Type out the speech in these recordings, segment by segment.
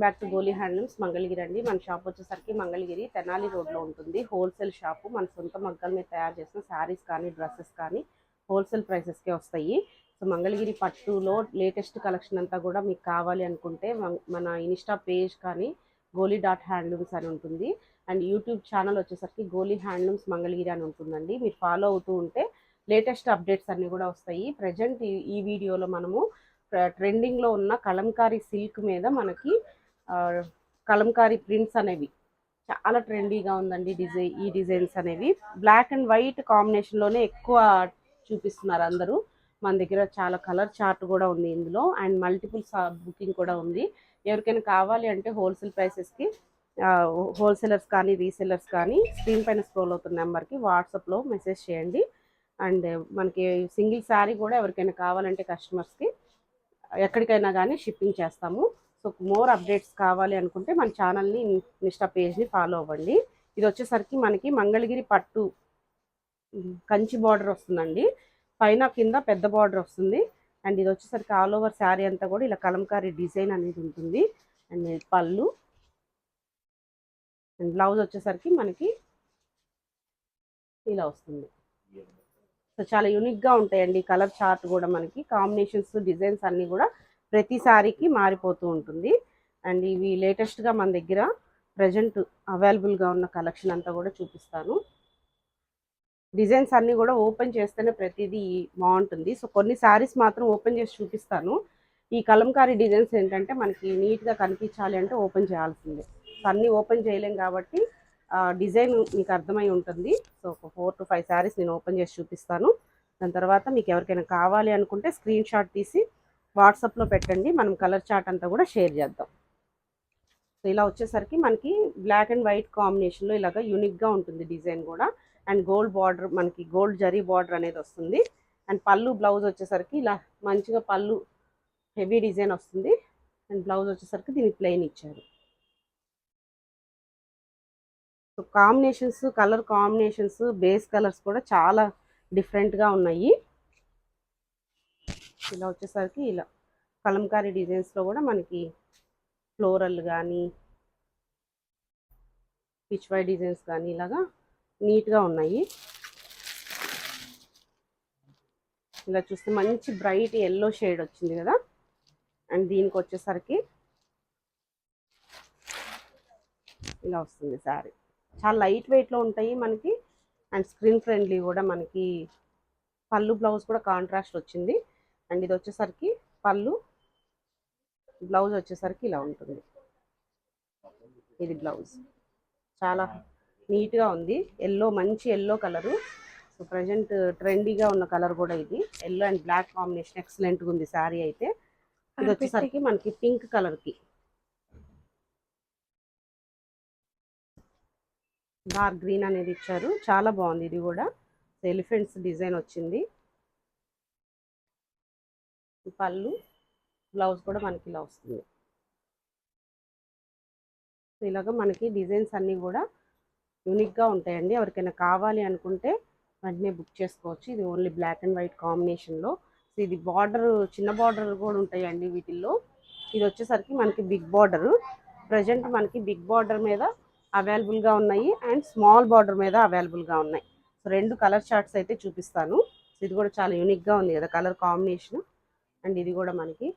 Back to Goli handlooms Mangalagiri అండి. మన shop వచ్చేసరికి మంగళగిరి తెనాలి రోడ్లో ఉంటుంది. Wholesale shop. మన సొంత మగ్గల మీద తయారు చేసిన శారీస్ కానీ డ్రెస్సెస్ కానీ హోల్సేల్ ప్రైసెస్కే వస్తాయి. సో మంగళగిరి పట్టులో లేటెస్ట్ కలెక్షన్ అంతా కూడా మీకు కావాలి అనుకుంటే మన ఇన్స్టా పేజ్ కానీ goli.handlooms అని ఉంటుంది. అండ్ యూట్యూబ్ ఛానల్ వచ్చేసరికి గోలీ హ్యాండ్లూమ్స్ మంగళగిరి అని ఉంటుందండి. మీరు ఫాలో అవుతూ ఉంటే లేటెస్ట్ అప్డేట్స్ అన్నీ కూడా వస్తాయి. ప్రజెంట్ ఈ వీడియోలో మనము ట్రెండింగ్లో ఉన్న కలంకారీ సిల్క్ మీద మనకి కలంకారీ ప్రింట్స్ అనేవి చాలా ట్రెండీగా ఉందండి. ఈ డిజైన్స్ అనేవి బ్లాక్ అండ్ వైట్ కాంబినేషన్లోనే ఎక్కువ చూపిస్తున్నారు అందరూ. మన దగ్గర చాలా కలర్ చార్ట్ కూడా ఉంది ఇందులో. అండ్ మల్టిపుల్ బుకింగ్ కూడా ఉంది. ఎవరికైనా కావాలి అంటే హోల్సేల్ ప్రైసెస్కి హోల్సేలర్స్ కానీ రీసెలర్స్ కానీ స్క్రీన్ పైన స్క్రోల్ అవుతున్న నెంబర్కి వాట్సాప్లో మెసేజ్ చేయండి. అండ్ మనకి సింగిల్ శారీ కూడా ఎవరికైనా కావాలంటే కస్టమర్స్కి ఎక్కడికైనా కానీ షిప్పింగ్ చేస్తాము. సో మోర్ అప్డేట్స్ కావాలి అనుకుంటే మన ఛానల్ని ఇన్స్టా పేజ్ని ఫాలో అవ్వండి. ఇది వచ్చేసరికి మనకి మంగళగిరి పట్టు కంచి బార్డర్ వస్తుందండి. పైన కింద పెద్ద బార్డర్ వస్తుంది. అండ్ ఇది వచ్చేసరికి ఆల్ ఓవర్ శారీ అంతా కూడా ఇలా కలంకారీ డిజైన్ అనేది ఉంటుంది. అండ్ పళ్ళు అండ్ బ్లౌజ్ వచ్చేసరికి మనకి ఇలా వస్తుంది. సో చాలా యూనిక్గా ఉంటాయండి. కలర్ చార్ట్ కూడా మనకి కాంబినేషన్స్ డిజైన్స్ అన్నీ కూడా ప్రతి సారీకి మారిపోతూ ఉంటుంది. అండ్ ఇవి లేటెస్ట్గా మన దగ్గర ప్రజెంట్ అవైలబుల్గా ఉన్న కలెక్షన్ అంతా కూడా చూపిస్తాను. డిజైన్స్ అన్నీ కూడా ఓపెన్ చేస్తేనే ప్రతిదీ బాగుంటుంది. సో కొన్ని శారీస్ మాత్రం ఓపెన్ చేసి చూపిస్తాను. ఈ కలంకారీ డిజైన్స్ ఏంటంటే మనకి నీట్గా కనిపించాలి అంటే ఓపెన్ చేయాల్సిందే. సో అన్నీ ఓపెన్ చేయలేం కాబట్టి డిజైన్ మీకు అర్థమై ఉంటుంది. సో ఒక 4 to 5 శారీస్ నేను ఓపెన్ చేసి చూపిస్తాను. దాని తర్వాత మీకు ఎవరికైనా కావాలి అనుకుంటే స్క్రీన్ షాట్ తీసి వాట్సాప్లో పెట్టండి. మనం కలర్ చార్ట్ అంతా కూడా షేర్ చేద్దాం. సో ఇలా వచ్చేసరికి మనకి బ్లాక్ అండ్ వైట్ కాంబినేషన్లో ఇలాగ యూనిక్గా ఉంటుంది డిజైన్ కూడా. అండ్ గోల్డ్ బార్డర్, మనకి గోల్డ్ జరీ బార్డర్ అనేది వస్తుంది. అండ్ పళ్ళు బ్లౌజ్ వచ్చేసరికి ఇలా మంచిగా పళ్ళు హెవీ డిజైన్ వస్తుంది. అండ్ బ్లౌజ్ వచ్చేసరికి దీనికి ప్లెయిన్ ఇచ్చారు. So combinations, colour combinations, base colours కూడా చాలా డిఫరెంట్గా ఉన్నాయి. ఇలా వచ్చేసరికి ఇలా కలంకారీ డిజైన్స్లో కూడా మనకి ఫ్లోరల్ కానీ పిచ్ వై డిజైన్స్ కానీ ఇలాగా నీట్గా ఉన్నాయి. ఇలా చూస్తే మంచి బ్రైట్ ఎల్లో షేడ్ వచ్చింది కదా. అండ్ దీనికి వచ్చేసరికి ఇలా వస్తుంది శారీ. చాలా లైట్ వెయిట్లో ఉంటాయి మనకి. అండ్ స్క్రీన్ ఫ్రెండ్లీ కూడా. మనకి పళ్ళు బ్లౌజ్ కూడా కాంట్రాస్ట్ వచ్చింది. అండ్ ఇది వచ్చేసరికి పళ్ళు, బ్లౌజ్ వచ్చేసరికి ఇలా ఉంటుంది. ఇది బ్లౌజ్ చాలా నీట్గా ఉంది. ఎల్లో, మంచి ఎల్లో కలరు. సో ప్రజెంట్ ట్రెండీగా ఉన్న కలర్ కూడా ఇది. ఎల్లో అండ్ బ్లాక్ కాంబినేషన్ ఎక్సలెంట్గా ఉంది శారీ అయితే. ఇది వచ్చేసరికి మనకి పింక్ కలర్కి డార్క్ గ్రీన్ అనేది ఇచ్చారు. చాలా బాగుంది ఇది కూడా. ఎలిఫెంట్స్ డిజైన్ వచ్చింది. పళ్ళు, బ్లౌజ్ కూడా మనకి ఇలా వస్తుంది. ఇలాగ మనకి డిజైన్స్ అన్నీ కూడా యూనిక్గా ఉంటాయండి. ఎవరికైనా కావాలి అనుకుంటే వెంటనే బుక్ చేసుకోవచ్చు. ఇది ఓన్లీ బ్లాక్ అండ్ వైట్ కాంబినేషన్లో. సో ఇది బార్డర్, చిన్న బార్డర్ కూడా ఉంటాయండి వీటిల్లో. ఇది వచ్చేసరికి మనకి బిగ్ బార్డరు. ప్రజెంట్ మనకి బిగ్ బార్డర్ మీద అవైలబుల్గా ఉన్నాయి అండ్ స్మాల్ బార్డర్ మీద అవైలబుల్గా ఉన్నాయి. సో 2 కలర్ చార్ట్స్ అయితే చూపిస్తాను. ఇది కూడా చాలా యూనిక్గా ఉంది కదా కలర్ కాంబినేషన్. అండ్ ఇది కూడా మనకి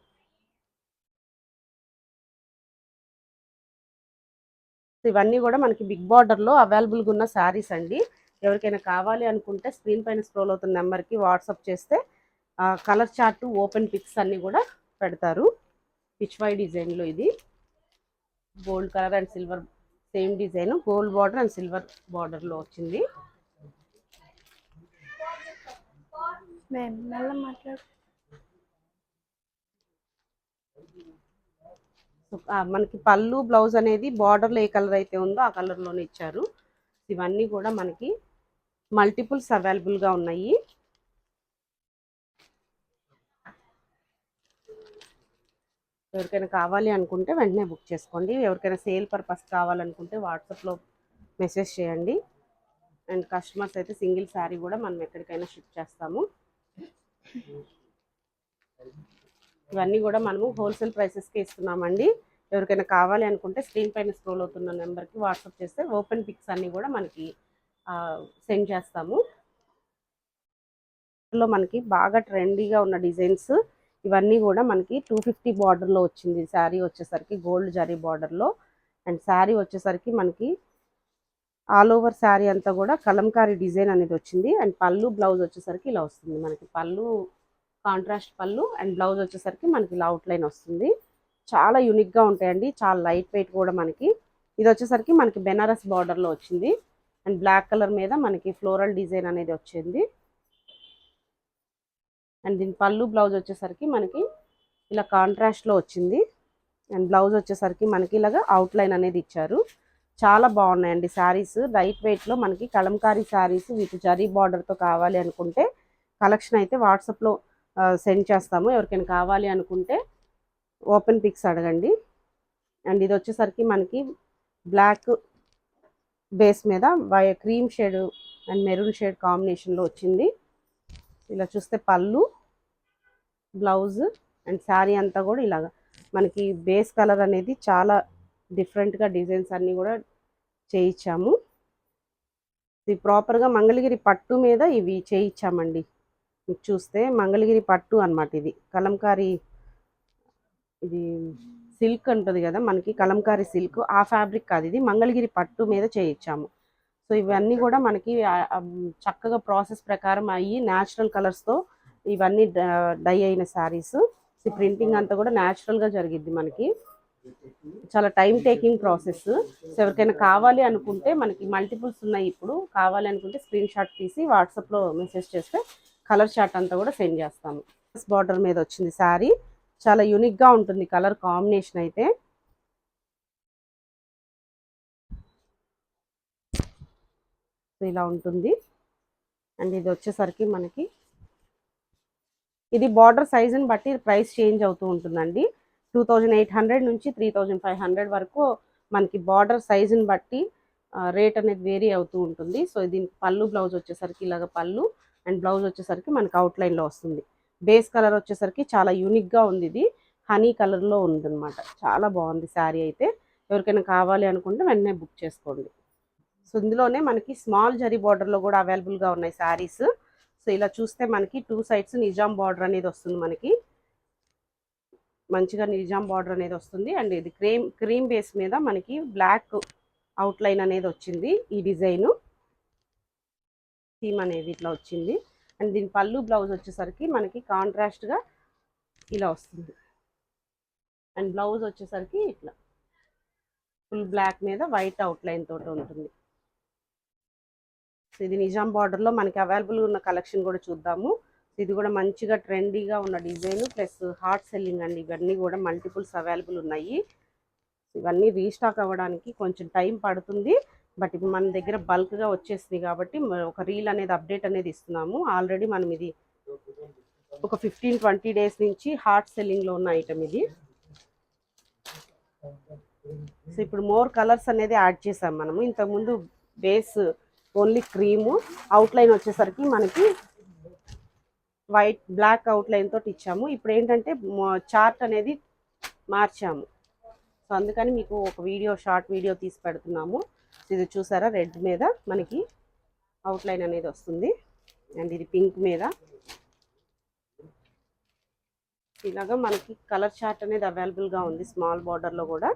ఇవన్నీ కూడా మనకి బిగ్ బార్డర్లో అవైలబుల్గా ఉన్న శారీస్ అండి. ఎవరికైనా కావాలి అనుకుంటే స్క్రీన్ పైన స్క్రోల్ అవుతున్న నెంబర్కి వాట్సాప్ చేస్తే కలర్ చార్ట్, ఓపెన్ పిక్స్ అన్నీ కూడా పెడతారు. పిచ్ వై డిజైన్లో ఇది gold colour and silver same design, gold border and silver బార్డర్లో వచ్చింది. మనకి పళ్ళు బ్లౌజ్ అనేది బార్డర్లో ఏ కలర్ అయితే ఉందో ఆ కలర్లోనే ఇచ్చారు. ఇవన్నీ కూడా మనకి మల్టిపుల్స్ అవైలబుల్గా ఉన్నాయి. ఎవరికైనా కావాలి అనుకుంటే వెంటనే బుక్ చేసుకోండి. ఎవరికైనా సేల్ పర్పస్ కావాలనుకుంటే వాట్సాప్లో మెసేజ్ చేయండి. అండ్ కస్టమర్స్ అయితే సింగిల్ శారీ కూడా మనం ఎక్కడికైనా షిప్ చేస్తాము. ఇవన్నీ కూడా మనము హోల్సేల్ ప్రైసెస్కి ఇస్తున్నామండి. ఎవరికైనా కావాలి అనుకుంటే స్క్రీన్ పైన స్క్రోల్ అవుతున్న నెంబర్కి వాట్సాప్ చేస్తే ఓపెన్ పిక్స్ అన్నీ కూడా మనకి సెండ్ చేస్తాము. లో మనకి బాగా ట్రెండీగా ఉన్న డిజైన్స్ ఇవన్నీ కూడా మనకి 250 బార్డర్లో వచ్చింది. శారీ వచ్చేసరికి గోల్డ్ జరీ బార్డర్లో, అండ్ శారీ వచ్చేసరికి మనకి ఆల్ ఓవర్ శారీ అంతా కూడా కలంకారీ డిజైన్ అనేది వచ్చింది. అండ్ పళ్ళు బ్లౌజ్ వచ్చేసరికి ఇలా వస్తుంది. మనకి పళ్ళు కాంట్రాస్ట్ పళ్ళు అండ్ బ్లౌజ్ వచ్చేసరికి మనకి ఇలా అవుట్లైన్ వస్తుంది. చాలా యూనిక్గా ఉంటాయండి, చాలా లైట్ వెయిట్ కూడా. మనకి ఇది వచ్చేసరికి మనకి బెనారస్ బార్డర్లో వచ్చింది అండ్ బ్లాక్ కలర్ మీద మనకి ఫ్లోరల్ డిజైన్ అనేది వచ్చింది. అండ్ దీని పళ్ళు బ్లౌజ్ వచ్చేసరికి మనకి ఇలా కాంట్రాస్ట్లో వచ్చింది. అండ్ బ్లౌజ్ వచ్చేసరికి మనకి ఇలాగా అవుట్లైన్ అనేది ఇచ్చారు. చాలా బాగున్నాయండి శారీస్, లైట్ వెయిట్లో మనకి కలంకారీ శారీస్ విత్ జరీ బార్డర్తో కావాలి అనుకుంటే కలెక్షన్ అయితే వాట్సాప్లో సెండ్ చేస్తాము. ఎవరికైనా కావాలి అనుకుంటే ఓపెన్ పిక్స్ అడగండి. అండ్ ఇది వచ్చేసరికి మనకి బ్లాక్ బేస్ మీద cream shade and maroon shade కాంబినేషన్లో వచ్చింది. ఇలా చూస్తే పళ్ళు బ్లౌజ్ అండ్ శారీ అంతా కూడా ఇలాగ మనకి బేస్ కలర్ అనేది చాలా డిఫరెంట్గా డిజైన్స్ అన్నీ కూడా చేయించాము. ఇది ప్రాపర్గా మంగళగిరి పట్టు మీద ఇవి చేయించామండి. మీకు చూస్తే మంగళగిరి పట్టు అనమాట. ఇది కలంకారీ, ఇది సిల్క్ ఉంటుంది కదా మనకి కలంకారీ సిల్క్, ఆ ఫ్యాబ్రిక్ కాదు, ఇది మంగళగిరి పట్టు మీద చేయించాము. సో ఇవన్నీ కూడా మనకి చక్కగా ప్రాసెస్ ప్రకారం అయ్యి న్యాచురల్ కలర్స్తో ఇవన్నీ డై అయిన శారీస్. ఈ ప్రింటింగ్ అంతా కూడా న్యాచురల్గా జరిగిద్ది. మనకి చాలా టైం టేకింగ్ ప్రాసెస్. సో ఎవరికైనా కావాలి అనుకుంటే మనకి మల్టిపుల్స్ ఉన్నాయి. ఇప్పుడు కావాలి అనుకుంటే స్క్రీన్ షాట్ తీసి వాట్సాప్లో మెసేజ్ చేస్తే కలర్ చార్ట్ అంతా కూడా సెండ్ చేస్తాము. బార్డర్ మీద వచ్చింది శారీ, చాలా యూనిక్గా ఉంటుంది కలర్ కాంబినేషన్ అయితే. ఇలా ఉంటుంది. అండ్ ఇది వచ్చేసరికి మనకి ఇది బార్డర్ సైజుని బట్టి ప్రైస్ చేంజ్ అవుతూ ఉంటుందండి. 2800 నుంచి 3500 వరకు మనకి బార్డర్ సైజుని బట్టి రేట్ అనేది వేరీ అవుతూ ఉంటుంది. సో దీనికి పళ్ళు బ్లౌజ్ వచ్చేసరికి ఇలాగ పళ్ళు అండ్ బ్లౌజ్ వచ్చేసరికి మనకి అవుట్లైన్లో వస్తుంది. బేస్ కలర్ వచ్చేసరికి చాలా యూనిక్గా ఉంది. ఇది హనీ కలర్లో ఉందన్నమాట. చాలా బాగుంది శారీ అయితే. ఎవరికైనా కావాలి అనుకుంటే వెంటనే బుక్ చేసుకోండి. సో ఇందులోనే మనకి స్మాల్ జరీ బార్డర్లో కూడా అవైలబుల్గా ఉన్నాయి శారీస్. సో ఇలా చూస్తే మనకి 2 సైడ్స్ నిజాం బార్డర్ అనేది వస్తుంది. మనకి మంచిగా నిజాం బార్డర్ అనేది వస్తుంది. అండ్ ఇది క్రీమ్ బేస్ మీద మనకి బ్లాక్ అవుట్లైన్ అనేది వచ్చింది. ఈ డిజైను థీమ్ అనేది ఇట్లా వచ్చింది. అండ్ దీని పళ్ళు బ్లౌజ్ వచ్చేసరికి మనకి కాంట్రాస్ట్గా ఇలా వస్తుంది. అండ్ బ్లౌజ్ వచ్చేసరికి ఇట్లా ఫుల్ బ్లాక్ మీద వైట్ అవుట్లైన్ తోటి ఉంటుంది. ఇది నిజాం బార్డర్లో మనకి అవైలబుల్ ఉన్న కలెక్షన్ కూడా చూద్దాము. ఇది కూడా మంచిగా ట్రెండీగా ఉన్న డిజైన్ ప్లస్ హాట్ సెల్లింగ్ అండి. ఇవన్నీ కూడా మల్టిపుల్స్ అవైలబుల్ ఉన్నాయి. ఇవన్నీ రీస్టాక్ అవ్వడానికి కొంచెం టైం పడుతుంది. బట్ ఇప్పుడు మన దగ్గర బల్క్గా వచ్చేసింది కాబట్టి ఒక రీల్ అనేది అప్డేట్ అనేది ఇస్తున్నాము. ఆల్రెడీ మనం ఇది ఒక 15-20 డేస్ నుంచి హాట్ సెల్లింగ్లో ఉన్న ఐటమ్ ఇది. సో ఇప్పుడు మోర్ కలర్స్ అనేది యాడ్ చేసాం మనము. ఇంతకుముందు బేస్ ఓన్లీ క్రీము, అవుట్లైన్ వచ్చేసరికి మనకి వైట్ బ్లాక్ అవుట్లైన్ తోటి ఇచ్చాము. ఇప్పుడు ఏంటంటే చార్ట్ అనేది మార్చాము. సో అందుకని మీకు ఒక షార్ట్ వీడియో తీసి పెడుతున్నాము. ఇది చూసారా, రెడ్ మీద మనకి అవుట్లైన్ అనేది వస్తుంది. అండ్ ఇది పింక్ మీద ఇలాగా మనకి కలర్ చార్ట్ అనేది అవైలబుల్గా ఉంది స్మాల్ బార్డర్లో కూడా.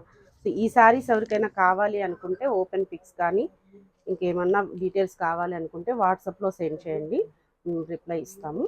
సో ఈ శారీస్ ఎవరికైనా కావాలి అనుకుంటే ఓపెన్ పిక్స్ కానీ ఇంకేమన్నా డీటెయిల్స్ కావాలి అనుకుంటే వాట్సాప్లో సెండ్ చేయండి, రిప్లై ఇస్తాము.